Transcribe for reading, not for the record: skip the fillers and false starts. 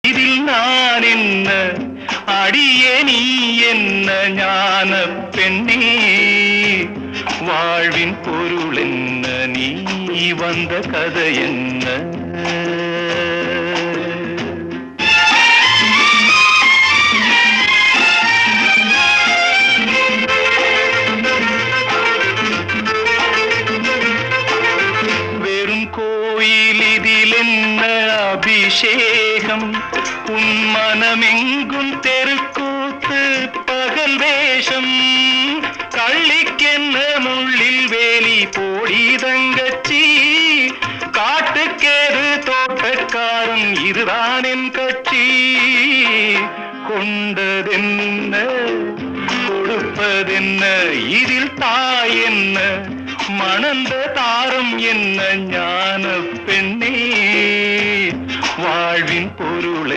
இதில் நான் என்ன அடியே நீ என்ன ஞான பெண்ணே வாழ்வின் பொருள் என்ன நீ வந்த கதை என்ன வெறும் கோயில் இதில் என்ன அபிஷேகம் உன் மனமெங்கும் தெருக்கூத்து பகல் வேஷம் கள்ளிக்கென்ன முள்ளில் வேலி போடி தங்கச்சி காட்டுக்கேது தோட்டக்காரன் இதுதான் என் கட்சி கொண்டதென்ன கொடுப்பதென்ன இதில் தாய் என்ன மணந்த தாரம் என்ன ஞான பெண்ணே வாழ்வின் பொருள்